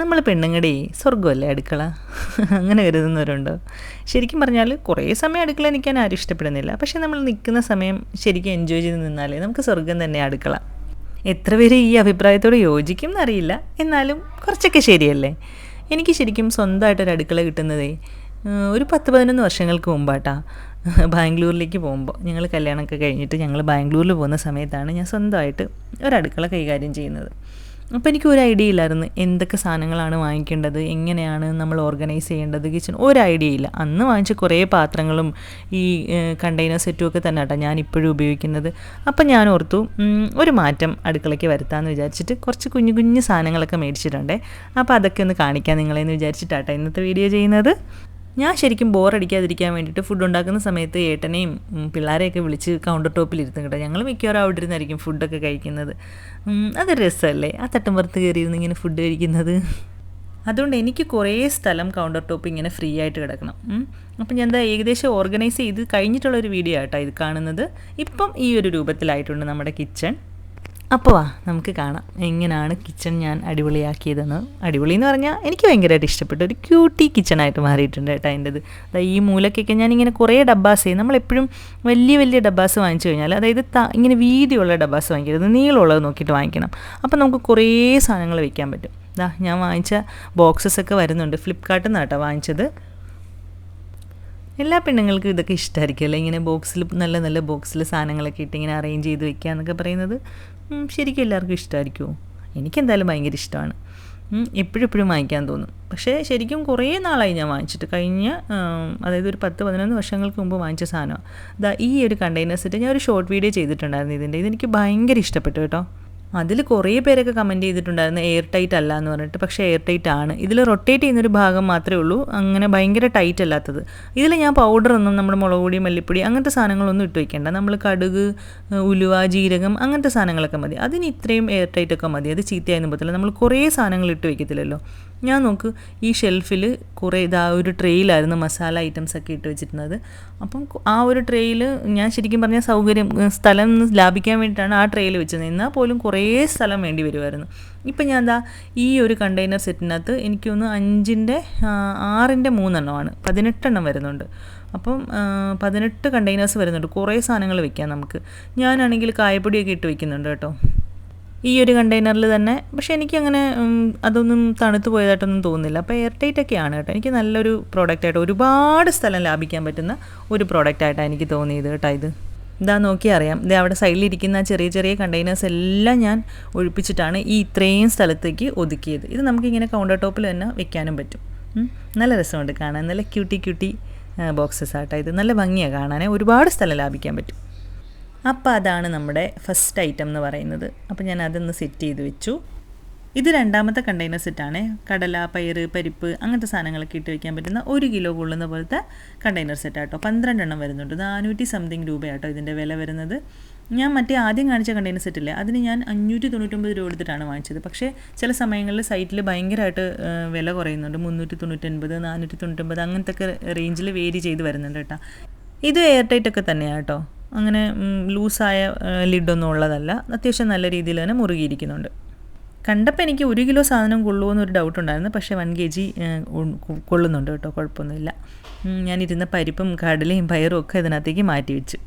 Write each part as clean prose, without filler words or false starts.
നമ്മൾ പെണ്ണുങ്ങളുടെ സ്വർഗ്ഗമല്ലേ അടുക്കള അങ്ങനെ കരുതുന്നവരുണ്ടോ? ശരിക്കും പറഞ്ഞാൽ കുറേ സമയം അടുക്കള നിൽക്കാൻ ആരും ഇഷ്ടപ്പെടുന്നില്ല. പക്ഷേ നമ്മൾ നിൽക്കുന്ന സമയം ശരിക്കും എൻജോയ് ചെയ്ത് നിന്നാലേ നമുക്ക് സ്വർഗ്ഗം തന്നെ അടുക്കള. എത്ര പേര് ഈ അഭിപ്രായത്തോട് യോജിക്കും എന്നറിയില്ല, എന്നാലും കുറച്ചൊക്കെ ശരിയല്ലേ? എനിക്ക് ശരിക്കും സ്വന്തമായിട്ടൊരു അടുക്കള കിട്ടുന്നതേ ഒരു 10-11 വർഷങ്ങൾക്ക് മുമ്പാട്ടാ. ബാംഗ്ലൂരിലേക്ക് പോകുമ്പോൾ ഞങ്ങൾ കല്യാണമൊക്കെ കഴിഞ്ഞിട്ട് ഞങ്ങൾ ബാംഗ്ലൂരിൽ പോകുന്ന സമയത്താണ് ഞാൻ സ്വന്തമായിട്ട് ഒരടുക്കള കൈകാര്യം ചെയ്യുന്നത്. അപ്പോൾ എനിക്ക് ഒരു ഐഡിയ ഇല്ലായിരുന്നു എന്തൊക്കെ സാധനങ്ങളാണ് വാങ്ങിക്കേണ്ടത്, എങ്ങനെയാണ് നമ്മൾ ഓർഗനൈസ് ചെയ്യേണ്ടത് കിച്ചൺ, ഒരു ഐഡിയ ഇല്ല. അന്ന് വാങ്ങിച്ച കുറേ പാത്രങ്ങളും ഈ കണ്ടെയ്നർ സെറ്റും ഒക്കെ തന്നെ കേട്ടോ ഞാൻ ഇപ്പോഴും ഉപയോഗിക്കുന്നത്. അപ്പം ഞാൻ ഓർത്തു ഒരു മാറ്റം അടുക്കളയ്ക്ക് വരുത്താമെന്ന് വിചാരിച്ചിട്ട് കുറച്ച് കുഞ്ഞു കുഞ്ഞു സാധനങ്ങളൊക്കെ മേടിച്ചിട്ടുണ്ടേ. അപ്പോൾ അതൊക്കെ ഒന്ന് കാണിക്കാം നിങ്ങളെന്ന് വിചാരിച്ചിട്ടാട്ടോ ഇന്നത്തെ വീഡിയോ ചെയ്യുന്നത്. ഞാൻ ശരിക്കും ബോറടിക്കാതിരിക്കാൻ വേണ്ടിയിട്ട് ഫുഡ് ഉണ്ടാക്കുന്ന സമയത്ത് ഏട്ടനെയും പിള്ളേരെയൊക്കെ വിളിച്ച് കൗണ്ടർ ടോപ്പിലിരുത്തും കേട്ടോ. ഞങ്ങൾ മിക്കവാറും അവിടെ ഇരുന്നായിരിക്കും ഫുഡൊക്കെ കഴിക്കുന്നത്. അതൊരു രസമല്ലേ ആ തട്ടും പുറത്ത് കയറിയിരുന്ന് ഇങ്ങനെ ഫുഡ് കഴിക്കുന്നത്. അതുകൊണ്ട് എനിക്ക് കുറേ സ്ഥലം കൗണ്ടർ ടോപ്പ് ഇങ്ങനെ ഫ്രീ ആയിട്ട് കിടക്കണം. അപ്പം ഞാൻ എന്താ ഏകദേശം ഓർഗനൈസ് ചെയ്ത് കഴിഞ്ഞിട്ടുള്ളൊരു വീഡിയോ ആട്ടോ ഇത് കാണുന്നത്. ഇപ്പം ഈ ഒരു രൂപത്തിലായിട്ടുണ്ട് നമ്മുടെ കിച്ചൺ. അപ്പോൾ നമുക്ക് കാണാം എങ്ങനെയാണ് കിച്ചൺ ഞാൻ അടിപൊളിയാക്കിയതെന്ന്. അടിപൊളി എന്ന് പറഞ്ഞാൽ എനിക്ക് ഭയങ്കരമായിട്ട് ഇഷ്ടപ്പെട്ടു. ഒരു ക്യൂട്ടി കിച്ചണായിട്ട് മാറിയിട്ടുണ്ട് കേട്ടോ എൻ്റെത്. ഈ മൂലക്കൊക്കെ ഞാനിങ്ങനെ കുറേ ഡബ്ബാസ് നമ്മളെപ്പോഴും വലിയ വലിയ ഡബ്ബാസ് വാങ്ങിച്ചു കഴിഞ്ഞാൽ, അതായത് ഇങ്ങനെ വീതിയുള്ള ഡബ്ബാസ് വാങ്ങിക്കരുത്, നീളമുള്ളത് നോക്കിയിട്ട് വാങ്ങിക്കണം. അപ്പം നമുക്ക് കുറേ സാധനങ്ങൾ വെക്കാൻ പറ്റും. ഞാൻ വാങ്ങിച്ച ബോക്സസ് ഒക്കെ വരുന്നുണ്ട്, ഫ്ലിപ്കാർട്ടിൽ നിന്നാണ് കേട്ടോ വാങ്ങിച്ചത്. എല്ലാ പെണ്ണുങ്ങൾക്കും ഇതൊക്കെ ഇഷ്ടമായിരിക്കുമല്ലോ, ഇങ്ങനെ ബോക്സിൽ നല്ല നല്ല ബോക്സിൽ സാധനങ്ങളൊക്കെ ഇട്ട് ഇങ്ങനെ അറേഞ്ച് ചെയ്ത് വെക്കുക എന്നൊക്കെ പറയുന്നത്. ശരിക്കും എല്ലാവർക്കും ഇഷ്ടമായിരിക്കുമോ? എനിക്കെന്തായാലും ഭയങ്കര ഇഷ്ടമാണ്. എപ്പോഴെപ്പോഴും വാങ്ങിക്കാൻ തോന്നും. പക്ഷേ ശരിക്കും കുറേ നാളായി ഞാൻ വാങ്ങിച്ചിട്ട്, അതായത് ഒരു 10-11 വർഷങ്ങൾക്ക് മുമ്പ് വാങ്ങിച്ച സാധനമാണ്. ഈ ഒരു കണ്ടെയ്നർ സെറ്റ് ഞാൻ ഒരു ഷോർട്ട് വീഡിയോ ചെയ്തിട്ടുണ്ടായിരുന്നു ഇതെനിക്ക് ഭയങ്കര ഇഷ്ടപ്പെട്ടു കേട്ടോ. അതിൽ കുറേ പേരൊക്കെ കമൻറ്റ് ചെയ്തിട്ടുണ്ടായിരുന്നു എയർ ടൈറ്റ് അല്ല എന്ന് പറഞ്ഞിട്ട്. പക്ഷേ എയർ ടൈറ്റ് ആണ്. ഇതിൽ റൊട്ടേറ്റ് ചെയ്യുന്നൊരു ഭാഗം മാത്രമേ ഉള്ളൂ അങ്ങനെ ഭയങ്കര ടൈറ്റ് അല്ലാത്തത്. ഇതിൽ ഞാൻ പൗഡറൊന്നും നമ്മുടെ മുളക് പൊടി മല്ലിപ്പൊടി അങ്ങനത്തെ സാധനങ്ങളൊന്നും ഇട്ട് വയ്ക്കേണ്ട. നമ്മൾ കടുക്, ഉലുവ, ജീരകം അങ്ങനത്തെ സാധനങ്ങളൊക്കെ മതി. അതിന് ഇത്രയും എയർ ടൈറ്റൊക്കെ മതി. അത് ചീത്തയായെന്ന് പറ്റില്ല. നമ്മൾ കുറേ സാധനങ്ങൾ ഇട്ട് വയ്ക്കത്തില്ലല്ലോ. ഞാൻ നോക്ക് ഈ ഷെൽഫിൽ കുറേ ഒരു ട്രേയിലായിരുന്നു മസാല ഐറ്റംസൊക്കെ ഇട്ട് വെച്ചിരുന്നത്. അപ്പം ആ ഒരു ട്രേയിൽ ഞാൻ ശരിക്കും പറഞ്ഞാൽ സ്ഥലം ലാഭിക്കാൻ വേണ്ടിയിട്ടാണ് ആ ട്രേയിൽ വെച്ചത്. എന്നാൽ പോലും കുറേ സ്ഥലം വേണ്ടി വരുമായിരുന്നു. ഇപ്പം ഞാൻ ഈ ഒരു കണ്ടെയ്നർ സെറ്റിനകത്ത് എനിക്കൊന്ന് 5-ൻ്റെ 6-ൻ്റെ 3 18 വരുന്നുണ്ട്. അപ്പം 18 കണ്ടെയ്നേഴ്സ് വരുന്നുണ്ട്. കുറേ സാധനങ്ങൾ വെക്കാം നമുക്ക്. ഞാനാണെങ്കിൽ കായപ്പൊടിയൊക്കെ ഇട്ട് വെക്കുന്നുണ്ട് കേട്ടോ ഈ ഒരു കണ്ടെയ്നറിൽ തന്നെ. പക്ഷേ എനിക്കങ്ങനെ അതൊന്നും തണുത്ത് പോയതായിട്ടൊന്നും തോന്നുന്നില്ല. അപ്പോൾ എയർ ടൈറ്റൊക്കെയാണ് കേട്ടോ. എനിക്ക് നല്ലൊരു പ്രോഡക്റ്റായിട്ട് ഒരുപാട് സ്ഥലം ലാഭിക്കാൻ പറ്റുന്ന ഒരു പ്രോഡക്റ്റായിട്ടാണ് എനിക്ക് തോന്നിയത് കേട്ടോ. നോക്കിയാൽ അറിയാം. അവിടെ സൈഡിലിരിക്കുന്ന ചെറിയ ചെറിയ കണ്ടെയ്നേഴ്സ് എല്ലാം ഞാൻ ഒഴിപ്പിച്ചിട്ടാണ് ഈ ഇത്രയും സ്ഥലത്തേക്ക് ഒതുക്കിയത്. ഇത് നമുക്കിങ്ങനെ കൗണ്ടർ ടോപ്പിൽ തന്നെ വെക്കാനും പറ്റും. നല്ല രസമുണ്ട് കാണാൻ. നല്ല ക്യൂട്ടി ബോക്സസ് ആട്ടോ ഇത്. നല്ല ഭംഗിയാണ് കാണാൻ. ഒരുപാട് സ്ഥലം ലാഭിക്കാൻ പറ്റും. അപ്പോൾ അതാണ് നമ്മുടെ ഫസ്റ്റ് ഐറ്റം എന്ന് പറയുന്നത്. അപ്പോൾ ഞാൻ അതൊന്ന് സെറ്റ് ചെയ്ത് വെച്ചു. ഇത് രണ്ടാമത്തെ കണ്ടെയ്നർ സെറ്റാണ്. കടല, പയറ്, പരിപ്പ് അങ്ങനത്തെ സാധനങ്ങളൊക്കെ ഇട്ട് വയ്ക്കാൻ പറ്റുന്ന 1 കിലോ കൊള്ളുന്ന പോലത്തെ കണ്ടെയ്നർ സെറ്റാട്ടോ. 12 വരുന്നുണ്ട്. 400 സംതിങ് രൂപയാട്ടോ ഇതിൻ്റെ വില വരുന്നത്. ഞാൻ ആദ്യം കാണിച്ച കണ്ടെയ്നർ സെറ്റില്ലേ, അതിന് ഞാൻ 599 രൂപ കൊടുത്തിട്ടാണ് വാങ്ങിച്ചത്. പക്ഷേ ചില സമയങ്ങളിൽ സൈറ്റിൽ ഭയങ്കരമായിട്ട് വില കുറയുന്നുണ്ട്. 399, 499 അങ്ങനത്തെ ഒക്കെ റേഞ്ചിൽ വേരി ചെയ്ത് വരുന്നുണ്ട് കേട്ടോ. ഇത് എയർ ടൈറ്റൊക്കെ തന്നെയാണ് കേട്ടോ. അങ്ങനെ ലൂസായ ലിഡൊന്നും ഉള്ളതല്ല. അത്യാവശ്യം നല്ല രീതിയിൽ തന്നെ മുറുകിയിരിക്കുന്നുണ്ട്. കണ്ടപ്പോൾ എനിക്ക് 1 കിലോ സാധനം കൊള്ളുമോ എന്നൊരു ഡൗട്ട് ഉണ്ടായിരുന്നു. പക്ഷേ 1 kg കൊള്ളുന്നുണ്ട് കേട്ടോ, കുഴപ്പമൊന്നുമില്ല. ഞാനിരുന്ന പരിപ്പും കടലയും പയറും ഒക്കെ ഇതിനകത്തേക്ക് മാറ്റി വെച്ചു.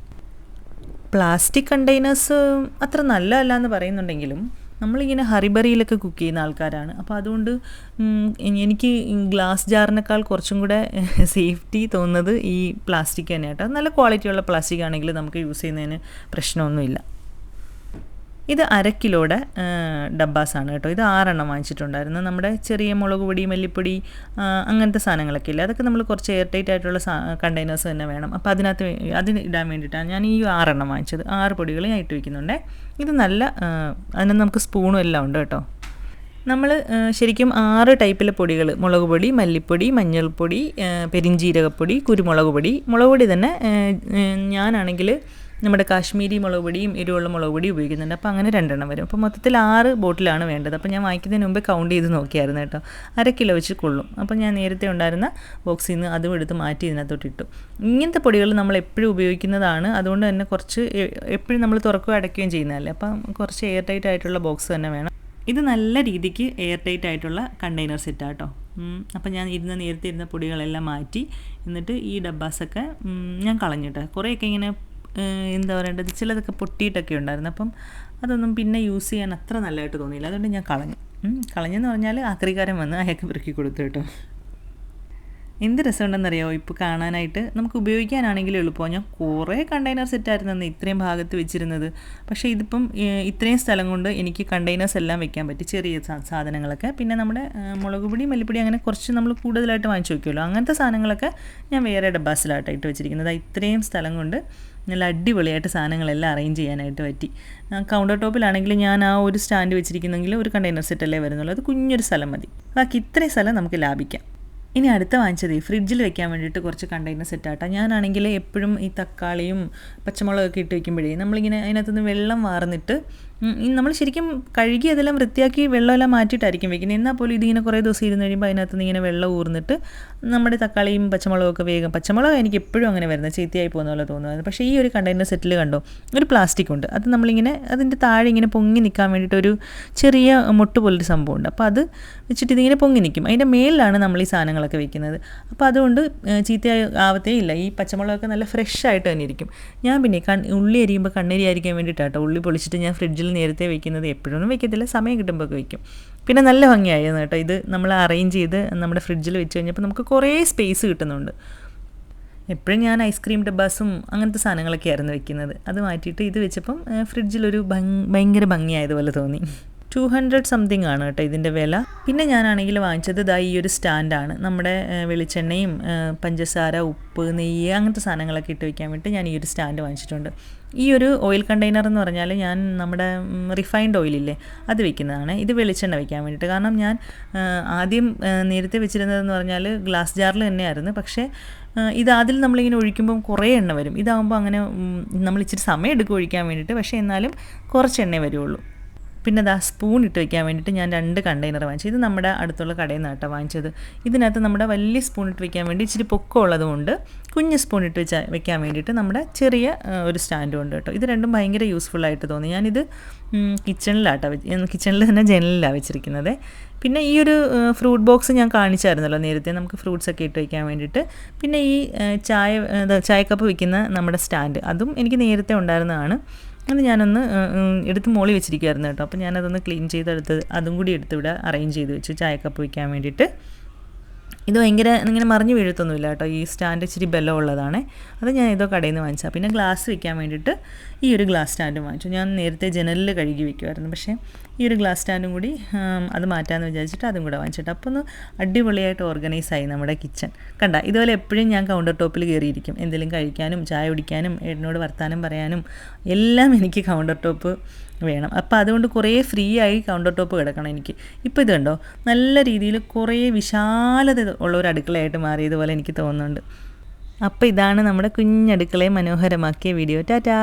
പ്ലാസ്റ്റിക് കണ്ടെയ്നേഴ്സ് അത്ര നല്ലതല്ല എന്ന് പറയുന്നുണ്ടെങ്കിലും നമ്മളിങ്ങനെ ഹറിബറിയിലൊക്കെ കുക്ക് ചെയ്യുന്ന ആൾക്കാരാണ്. അപ്പോൾ അതുകൊണ്ട് എനിക്ക് ഗ്ലാസ് ജാറിനേക്കാൾ കുറച്ചും കൂടെ സേഫ്റ്റി തോന്നുന്നത് ഈ പ്ലാസ്റ്റിക് തന്നെയാട്ടോ. നല്ല ക്വാളിറ്റിയുള്ള പ്ലാസ്റ്റിക് ആണെങ്കിൽ നമുക്ക് യൂസ് ചെയ്യുന്നതിന് പ്രശ്നമൊന്നുമില്ല. ഇത് 1/2 കിലോയുടെ ഡബ്ബാസാണ് കേട്ടോ. ഇത് 6 വാങ്ങിച്ചിട്ടുണ്ടായിരുന്നു. നമ്മുടെ ചെറിയ മുളക് പൊടി, മല്ലിപ്പൊടി അങ്ങനത്തെ സാധനങ്ങളൊക്കെ ഇല്ല, അതൊക്കെ നമ്മൾ കുറച്ച് എയർ ടൈറ്റ് ആയിട്ടുള്ള കണ്ടെയ്നേഴ്സ് തന്നെ വേണം. അപ്പോൾ അതിന് ഇടാൻ വേണ്ടിയിട്ടാണ് ഞാൻ ഈ 6 വാങ്ങിച്ചത്. 6 പൊടികൾ ഞാൻ ഇട്ട് വയ്ക്കുന്നുണ്ട്. ഇത് നല്ല അതിന് നമുക്ക് സ്പൂണും എല്ലാം ഉണ്ട് കേട്ടോ. നമ്മൾ ശരിക്കും 6 ടൈപ്പിലെ പൊടികൾ, മുളക് പൊടി, മല്ലിപ്പൊടി, മഞ്ഞൾപ്പൊടി, പെരിഞ്ജീരകപ്പൊടി, കുരുമുളക് പൊടി. മുളക് പൊടി തന്നെ ഞാനാണെങ്കിൽ നമ്മുടെ കാശ്മീരി മുളക് പൊടിയും എരിവുള്ള മുളക് പൊടി ഉപയോഗിക്കുന്നുണ്ട്. അപ്പോൾ അങ്ങനെ 2 വരും. അപ്പോൾ മൊത്തത്തിൽ 6 ബോട്ടിലാണ് വേണ്ടത്. അപ്പോൾ ഞാൻ വാങ്ങിക്കുന്നതിന് മുമ്പേ കൗണ്ട് ചെയ്ത് നോക്കിയായിരുന്നു കേട്ടോ. 1/2 കിലോ വെച്ച് കൊള്ളും. അപ്പോൾ ഞാൻ നേരത്തെ ഉണ്ടായിരുന്ന ബോക്സിൽ നിന്ന് അതും എടുത്ത് മാറ്റി ഇതിനകത്തോട്ട് ഇട്ടു. ഇങ്ങനത്തെ പൊടികൾ നമ്മൾ എപ്പോഴും ഉപയോഗിക്കുന്നതാണ്. അതുകൊണ്ട് തന്നെ കുറച്ച് എപ്പോഴും നമ്മൾ തുറക്കുകയും അടയ്ക്കുകയും ചെയ്യുന്നതല്ലേ. അപ്പം കുറച്ച് എയർ ടൈറ്റ് ആയിട്ടുള്ള ബോക്സ് തന്നെ വേണം. ഇത് നല്ല രീതിക്ക് എയർ ടൈറ്റ് ആയിട്ടുള്ള കണ്ടെയ്നർ സെറ്റാട്ടോ. അപ്പം ഞാൻ നേരത്തെ ഇരുന്ന പൊടികളെല്ലാം മാറ്റി, എന്നിട്ട് ഈ ഡബ്ബാസൊക്കെ ഞാൻ കളഞ്ഞിട്ട്, കുറേയൊക്കെ ഇങ്ങനെ എന്താ പറയേണ്ടത്, ചിലതൊക്കെ പൊട്ടിയിട്ടൊക്കെ ഉണ്ടായിരുന്നു. അപ്പം അതൊന്നും പിന്നെ യൂസ് ചെയ്യാൻ അത്ര നല്ലതായിട്ട് തോന്നിയില്ല. അതുകൊണ്ട് ഞാൻ കളഞ്ഞെന്ന് പറഞ്ഞാൽ ആക്രിക്കാരൻ വന്ന് അയാൾക്ക് പെറുക്കി കൊടുത്തു കേട്ടോ. എന്ത് രസമുണ്ടെന്നറിയാമോ ഇപ്പോൾ കാണാനായിട്ട്. നമുക്ക് ഉപയോഗിക്കാനാണെങ്കിലും എളുപ്പമാണ്. ഞാൻ കുറേ കണ്ടെയ്നർ സെറ്റായിരുന്നു ഇത്രയും ഭാഗത്ത് വെച്ചിരുന്നത്. പക്ഷേ ഇതിപ്പം ഇത്രയും സ്ഥലം കൊണ്ട് എനിക്ക് കണ്ടെയ്നേഴ്സ് എല്ലാം വെക്കാൻ പറ്റി, ചെറിയ സാധനങ്ങളൊക്കെ. പിന്നെ നമ്മുടെ മുളക് പൊടി, മല്ലിപ്പൊടി അങ്ങനെ കുറച്ച് നമ്മൾ കൂടുതലായിട്ട് വാങ്ങിച്ച് വയ്ക്കുമല്ലോ, അങ്ങനത്തെ സാധനങ്ങളൊക്കെ ഞാൻ വേറെ ഡബ്ബാസിലായിട്ട് ഇട്ട് വെച്ചിരിക്കുന്നത്. ഇത്രയും സ്ഥലം കൊണ്ട് നല്ല അടിപൊളിയായിട്ട് സാധനങ്ങളെല്ലാം അറേഞ്ച് ചെയ്യാനായിട്ട് പറ്റി. കൗണ്ടർ ടോപ്പിലാണെങ്കിൽ ഞാൻ ആ ഒരു സ്റ്റാൻഡ് വെച്ചിരിക്കുന്നെങ്കിൽ ഒരു കണ്ടെയ്നർ സെറ്റല്ലേ വരുന്നുള്ളൂ, അത് കുഞ്ഞൊരു സ്ഥലം മതി. ബാക്കി ഇത്രയും സ്ഥലം നമുക്ക് ലാഭിക്കാം. ഇനി അടുത്ത വാങ്ങിച്ചത് ഫ്രിഡ്ജിൽ വെക്കാൻ വേണ്ടിയിട്ട് കുറച്ച് കണ്ടെയ്നർ സെറ്റാട്ടോ. ഞാനാണെങ്കിൽ എപ്പോഴും ഈ തക്കാളിയും പച്ചമുളകൊക്കെ ഇട്ട് വെക്കുമ്പോഴേ നമ്മളിങ്ങനെ അതിനകത്തുനിന്ന് വെള്ളം വാർന്നിട്ട് നമ്മൾ ശരിക്കും കഴുകി അതെല്ലാം വൃത്തിയാക്കി വെള്ളമെല്ലാം മാറ്റിയിട്ടായിരിക്കും വെക്കുന്നത്. എന്നാൽ പോലും ഇതിങ്ങനെ കുറേ ദിവസം ഇരുന്ന് കഴിയുമ്പോൾ അതിനകത്തുനിന്ന് ഇങ്ങനെ വെള്ളം ഊർന്നിട്ട് നമ്മുടെ തക്കാളിയും പച്ചമുളകൊക്കെ വേഗം, പച്ചമുളക് എനിക്ക് എപ്പോഴും അങ്ങനെ വരുന്നത്, ചീത്തയായി പോകുന്ന പോലെ തോന്നുന്നത്. പക്ഷേ ഈ ഒരു കണ്ടെയ്നർ സെറ്റിൽ കണ്ടോ ഒരു പ്ലാസ്റ്റിക് ഉണ്ട്, അത് നമ്മളിങ്ങനെ അതിൻ്റെ താഴെ ഇങ്ങനെ പൊങ്ങി നിൽക്കാൻ വേണ്ടിയിട്ട് ഒരു ചെറിയ മുട്ട് പോലൊരു സംഭവമുണ്ട്. അപ്പോൾ അത് വെച്ചിട്ട് ഇതിങ്ങനെ പൊങ്ങി നിൽക്കും. അതിൻ്റെ മേലിലാണ് നമ്മൾ ഈ സാധനങ്ങളൊക്കെ വെക്കുന്നത്. അപ്പോൾ അതുകൊണ്ട് ചീത്തയായി ആവത്തേ ഇല്ല. ഈ പച്ചമുളകൊക്കെ നല്ല ഫ്രഷ് ആയിട്ട് തന്നെ ഇരിക്കും. ഞാൻ പിന്നെ ഉള്ളി അരിയുമ്പോൾ കണ്ണരി ആയിരിക്കാൻ വേണ്ടിയിട്ടാട്ടോ ഉള്ളി പൊളിച്ചിട്ട് ഞാൻ ഫ്രിഡ്ജിൽ നേരത്തെ വെക്കുന്നത്. എപ്പോഴൊന്നും വെക്കത്തില്ല, സമയം കിട്ടുമ്പോഴൊക്കെ വെക്കും. പിന്നെ നല്ല ഭംഗിയായിരുന്നു കേട്ടോ. ഇത് നമ്മൾ അറേഞ്ച് ചെയ്ത് നമ്മുടെ ഫ്രിഡ്ജിൽ വെച്ച് കഴിഞ്ഞപ്പോൾ നമുക്ക് കുറേ സ്പേസ് കിട്ടുന്നുണ്ട്. എപ്പോഴും ഞാൻ ഐസ്ക്രീം ഡബ്ബാസും അങ്ങനത്തെ സാധനങ്ങളൊക്കെ ആയിരുന്നു വെക്കുന്നത്. അത് മാറ്റിയിട്ട് ഇത് വെച്ചപ്പം ഫ്രിഡ്ജിലൊരു ഭയങ്കര ഭംഗിയായതുപോലെ തോന്നി. 200 സംതിങ് ആണ് കേട്ടോ ഇതിൻ്റെ വില. പിന്നെ ഞാനാണെങ്കിൽ വാങ്ങിച്ചത് ഈ ഒരു സ്റ്റാൻഡാണ്. നമ്മുടെ വെളിച്ചെണ്ണയും പഞ്ചസാര, ഉപ്പ്, നെയ്യ് അങ്ങനത്തെ സാധനങ്ങളൊക്കെ ഇട്ട് വയ്ക്കാൻ വേണ്ടി ഞാൻ ഈ ഒരു സ്റ്റാൻഡ് വാങ്ങിച്ചിട്ടുണ്ട്. ഈ ഒരു ഓയിൽ കണ്ടെയ്നർ എന്ന് പറഞ്ഞാൽ ഞാൻ നമ്മുടെ റിഫൈൻഡ് ഓയിലില്ലേ അത് വെക്കുന്നതാണ്. ഇത് വെളിച്ചെണ്ണ വെക്കാൻ വേണ്ടിയിട്ട്. കാരണം ഞാൻ ആദ്യം നേരത്തെ വെച്ചിരുന്നതെന്ന് പറഞ്ഞാൽ ഗ്ലാസ് ജാറിൽ തന്നെയായിരുന്നു. പക്ഷേ അതിൽ നമ്മളിങ്ങനെ ഒഴിക്കുമ്പം കുറേ എണ്ണ വരും. ഇതാകുമ്പോൾ അങ്ങനെ നമ്മൾ ഇച്ചിരി സമയം എടുക്കും ഒഴിക്കാൻ വേണ്ടിയിട്ട്, പക്ഷേ എന്നാലും കുറച്ച് എണ്ണേ വരുള്ളൂ. പിന്നെ സ്പൂൺ ഇട്ട് വയ്ക്കാൻ വേണ്ടിയിട്ട് ഞാൻ 2 കണ്ടെയ്നർ വാങ്ങിച്ചു. ഇത് നമ്മുടെ അടുത്തുള്ള കടയിൽ നിന്ന് കേട്ടോ വാങ്ങിച്ചത്. ഇതിനകത്ത് നമ്മുടെ വലിയ സ്പൂൺ ഇട്ട് വയ്ക്കാൻ വേണ്ടി ഇച്ചിരി പൊക്കമുള്ളതുകൊണ്ട് കുഞ്ഞ് സ്പൂൺ ഇട്ട് വെക്കാൻ വേണ്ടിയിട്ട് നമ്മുടെ ചെറിയ ഒരു സ്റ്റാൻഡും ഉണ്ട് കേട്ടോ. ഇത് രണ്ടും ഭയങ്കര യൂസ്ഫുള്ളായിട്ട് തോന്നി. ഞാനിത് കിച്ചണിൽ തന്നെ ജനലിലാണ് വെച്ചിരിക്കുന്നത്. പിന്നെ ഈ ഒരു ഫ്രൂട്ട് ബോക്സ് ഞാൻ കാണിച്ചായിരുന്നല്ലോ നേരത്തെ, നമുക്ക് ഫ്രൂട്ട്സൊക്കെ ഇട്ട് വയ്ക്കാൻ വേണ്ടിയിട്ട്. പിന്നെ ഈ ചായക്കപ്പ് വയ്ക്കുന്ന നമ്മുടെ സ്റ്റാൻഡ്, അതും എനിക്ക് നേരത്തെ ഉണ്ടായിരുന്നതാണ്. അത് ഞാനൊന്ന് എടുത്ത് മോളി വെച്ചിരിക്കുമായിരുന്നു കേട്ടോ. അപ്പോൾ ഞാനതൊന്ന് ക്ലീൻ ചെയ്തെടുത്ത് അതും കൂടി എടുത്തിവിടെ അറേഞ്ച് ചെയ്ത് വെച്ചു ചായക്കപ്പ് വയ്ക്കാൻ വേണ്ടിയിട്ട്. ഇത് ഭയങ്കര ഇങ്ങനെ മറിഞ്ഞ് വീഴത്തൊന്നുമില്ല കേട്ടോ. ഈ സ്റ്റാൻഡ് ഇച്ചിരി ബലമുള്ളതാണ്. അത് ഞാൻ ഏതോ കടയിൽ നിന്ന് വാങ്ങിച്ചാൽ. പിന്നെ ഗ്ലാസ് വെക്കാൻ വേണ്ടിയിട്ട് ഈ ഒരു ഗ്ലാസ് സ്റ്റാൻഡും വാങ്ങിച്ചു. ഞാൻ നേരത്തെ ജനലിൽ കഴുകി വെക്കുമായിരുന്നു. പക്ഷേ ഈ ഒരു ഗ്ലാസ് സ്റ്റാൻഡും കൂടി അത് മാറ്റാമെന്ന് വിചാരിച്ചിട്ട് അതും കൂടെ വാങ്ങിച്ചിട്ട് അപ്പോൾ ഒന്ന് അടിപൊളിയായിട്ട് ഓർഗനൈസായി നമ്മുടെ കിച്ചൺ. കണ്ട, ഇതുപോലെ എപ്പോഴും ഞാൻ കൗണ്ടർ ടോപ്പിൽ കയറിയിരിക്കും. എന്തെങ്കിലും കഴിക്കാനും ചായ കുടിക്കാനും ഏട്ടനോട് വർത്താനം പറയാനും എല്ലാം എനിക്ക് കൗണ്ടർ ടോപ്പ് വേണം. അപ്പോൾ അതുകൊണ്ട് കുറേ ഫ്രീ ആയി കൗണ്ടർ ടോപ്പ് കിടക്കണം എനിക്ക്. ഇപ്പോൾ ഇത് കണ്ടോ, നല്ല രീതിയിൽ കുറേ വിശാലത ഉള്ള ഒരു അടുക്കളയായിട്ട് മാറിയതുപോലെ എനിക്ക് തോന്നുന്നുണ്ട്. അപ്പോൾ ഇതാണ് നമ്മുടെ കുഞ്ഞടുക്കളയെ മനോഹരമാക്കിയ വീഡിയോ. ടാറ്റാ.